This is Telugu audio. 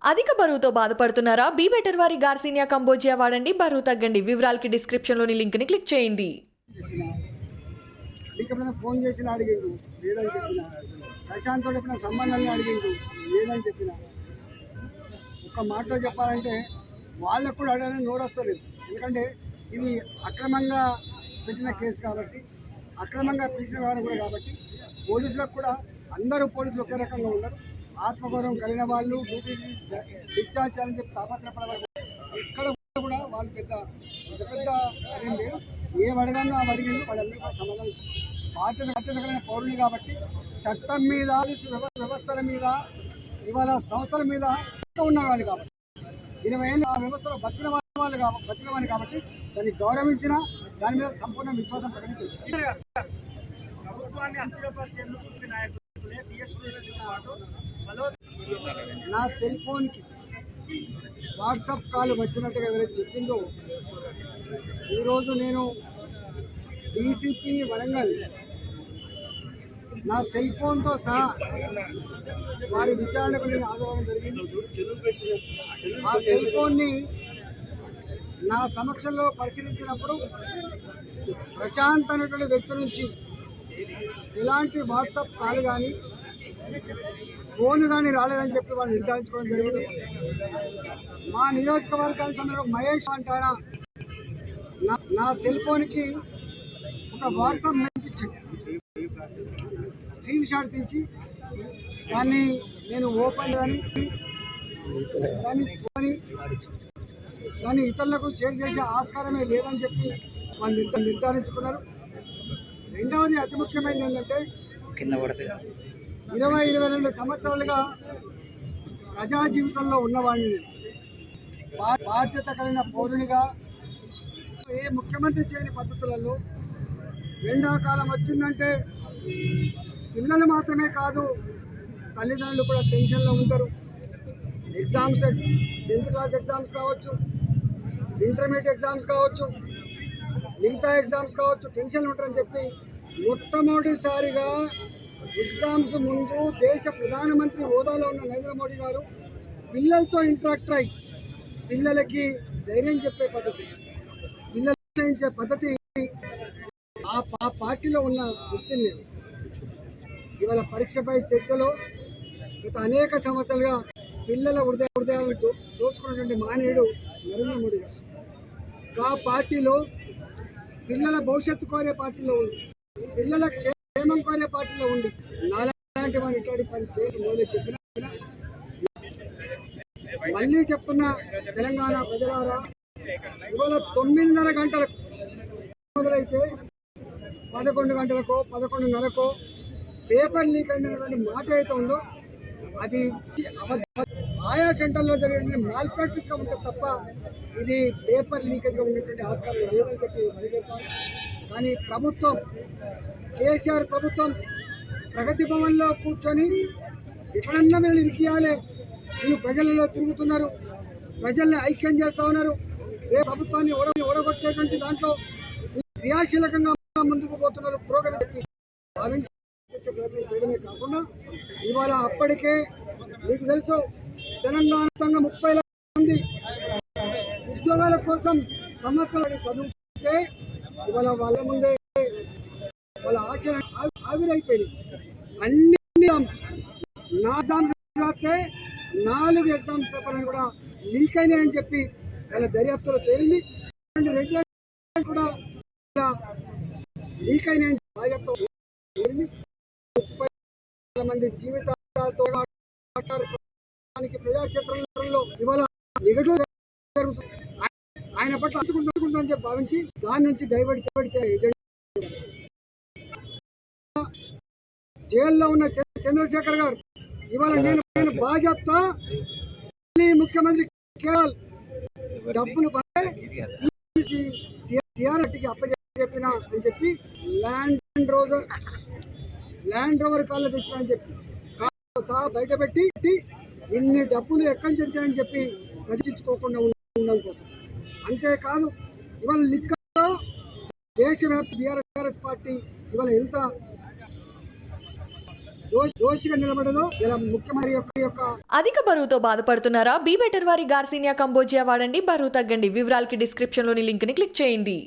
అధిక బరువుతో బాధపడుతున్నారా? బీ బెటర్ వారి గార్సినియా కంబోజియా వాడండి, బరువు తగ్గండి. వివరాలకి డిస్క్రిప్షన్లోని లింక్ని క్లిక్ చేయండి. ఫోన్ చేసి అడిగిండు లేదని చెప్పిన, ప్రశాంత్ తోటి ఎప్పుడైనా సంబంధాన్ని అడిగిండు లేదని చెప్పిన. ఒక మాటలో చెప్పాలంటే వాళ్ళకు కూడా అడగని నోరొస్తలేదు. ఎందుకంటే ఇది అక్రమంగా పెట్టిన కేసు కాబట్టి, అక్రమంగా పిలిచిన వారు కూడా కాబట్టి, పోలీసులకు కూడా అందరూ పోలీసులు ఒకే రకంగా ఉన్నారు. ఆత్మగౌరవం కలిగిన వాళ్ళు డ్యూటీ డిశ్చార్జ్ చేయాలని చెప్పి తాపత్రపడవాలి. ఎక్కడ కూడా వాళ్ళు పెద్ద పెద్ద అదేం లేదు. ఏం అడగానో ఆ అడిగింది వాళ్ళందరూ కూడా సమాధానం బాధ్యత కలిగిన పౌరులు కాబట్టి చట్టం మీద వ్యవస్థల మీద ఇవాళ సంస్థల మీద ఉన్నవాడు కాబట్టి 20 ఏళ్ళు ఆ వ్యవస్థలో బతికిన వాడిని కాబట్టి దాన్ని గౌరవించిన దాని మీద సంపూర్ణ విశ్వాసం ప్రకటించి వచ్చారు. నా సెల్ ఫోన్కి వాట్సాప్ కాల్ వచ్చినట్టుగా ఎవరైతే చెప్పిందో, ఈరోజు నేను డీసీపీ వరంగల్ నా సెల్ ఫోన్తో సహా వారి విచారణకు నేను హాజరవడం జరిగింది. ఆ సెల్ ఫోన్ని నా సమక్షంలో పరిశీలించినప్పుడు ప్రశాంత్ అనేటువంటి వ్యక్తి నుంచి ఎలాంటి వాట్సాప్ కాల్ కానీ ఫోన్ కానీ రాలేదని చెప్పి వాళ్ళు నిర్ధారించుకోవడం జరిగింది. మా నియోజకవర్గానికి సంబంధించిన మహేష్ అంటారా నా సెల్ ఫోన్కి ఒక వాట్సాప్ పంపించాడు. స్క్రీన్ షాట్ తీసి దాన్ని నేను ఓపెన్ దాన్ని ఇతరులకు షేర్ చేసే ఆస్కారమే లేదని చెప్పి వాళ్ళు నిర్ధారించుకున్నారు. రెండవది అతి ముఖ్యమైనది ఏంటంటే 22 సంవత్సరాలుగా ప్రజా జీవితంలో ఉన్నవాడిని, బాధ్యత కలిగిన పౌరునిగా ఏ ముఖ్యమంత్రి చేయని పద్ధతులలో ఎండాకాలం వచ్చిందంటే పిల్లలు మాత్రమే కాదు తల్లిదండ్రులు కూడా టెన్షన్లో ఉంటారు. ఎగ్జామ్స్ 10th క్లాస్ ఎగ్జామ్స్ కావచ్చు, ఇంటర్మీడియట్ ఎగ్జామ్స్ కావచ్చు, మిగతా ఎగ్జామ్స్ కావచ్చు, టెన్షన్లు ఉంటారని చెప్పి మొట్టమొదటిసారిగా ఎగ్జామ్స్ ముందు దేశ ప్రధానమంత్రి హోదాలో ఉన్న నరేంద్ర మోడీ గారు పిల్లలతో ఇంటరాక్ట్ అయ్యి పిల్లలకి ధైర్యం చెప్పే పద్ధతి, పిల్లలు ప్రోత్సహించే పద్ధతి ఆ పార్టీలో ఉన్న వ్యక్తిని ఇవాళ పరీక్షపై చర్చలో గత అనేక సంవత్సరాలుగా పిల్లల హృదయాలను దోసుకున్నటువంటి మానేయుడు నరేంద్ర మోడీ గారు. ఆ పార్టీలో పిల్లల భవిష్యత్తు కోరే పార్టీలో ఉంది, పిల్లల క్షేమం కోరే పార్టీలో ఉంది. నాలాంటి వారు ఇట్లాంటి పని చేయడం మొదలు చెప్పిన మళ్ళీ చెప్తున్నా, తెలంగాణ ప్రజలారా, ఇవాళ 9:30 గంటలకు మొదలైతే 11 గంటలకో 11:30కో పేపర్ లీక్ అయినటువంటి మాట అయితే ఉందో అది ఆయా సెంటర్లో జరిగిన మాల్ ప్రాక్టీస్గా ఉంటుంది తప్ప ఇది పేపర్ లీకేజ్గా ఉన్నటువంటి ఆస్కారం లేదని చెప్పి పనిచేస్తాను. కానీ ప్రభుత్వం, కేసీఆర్ ప్రభుత్వం ప్రగతి భవన్లో కూర్చొని ఎక్కడన్నా మేము ఇరికియాలి, వీళ్ళు ప్రజలలో తిరుగుతున్నారు, ప్రజల్ని ఐక్యం చేస్తూ ఉన్నారు, ఏ ప్రభుత్వాన్ని ఓడగొట్టేటువంటి దాంట్లో క్రియాశీలకంగా ముందుకు పోతున్నారు, పురోగతి భావించే ప్రయత్నం చేయడమే కాకుండా ఇవాళ అప్పటికే మీకు తెలుసు తెలంగాణ 30 లక్షల మంది ఉద్యోగాల కోసం సంవత్సరాలు చదువుకుంటే ఇవాళ వాళ్ళ ముందే వాళ్ళ ఆశలు ఆవిరైపోయినాయి. అన్ని ఎగ్జామ్స్ రాస్తే 4 ఎగ్జామ్స్ పేపర్లను కూడా లీక్ అయినాయని చెప్పి వాళ్ళ దర్యాప్తులో తేలింది. 2 కూడా లీక్ అయినాయని దర్యాప్తు తేలింది. 30 మంది జీవితాలతో ప్రజాక్షేత్రంలో ఇవాళ నెగటివ్ జరుగుతుంది. ఆయన పట్ల అని చెప్పి భావించి దాని నుంచి డైవర్ట్ చేసే జైల్లో ఉన్న చంద్రశేఖర్ గారు ఇవాళ నేను బాధ్యత ముఖ్యమంత్రి కేవల్ డబ్బులు టీఆర్ఎస్కి అప్పచెప్పిన అని చెప్పి ల్యాండ్ రోవర్ కాళ్ళు తెచ్చిన అని చెప్పి సహా బయటపెట్టి ఇన్ని డబ్బులు ఎక్కడి నుంచి వచ్చాయని చెప్పి ప్రదర్శించుకోకుండా ఉండడం కోసం. అంతేకాదు ఇవాళ లిక్కర్లో దేశవ్యాప్త టీఆర్ఎస్ పార్టీ ఇవాళ ఎంత దోషిగా నిలబడదో ఇలా ముఖ్యమంత్రి యొక్క అధిక బరువుతో బాధపడుతున్నారా? బీ బెటర్ వారి గార్సినియా కంబోజియా వాడండి, బరువు తగ్గండి. వివరాలకి డిస్క్రిప్షన్లోని లింక్ని క్లిక్ చేయండి.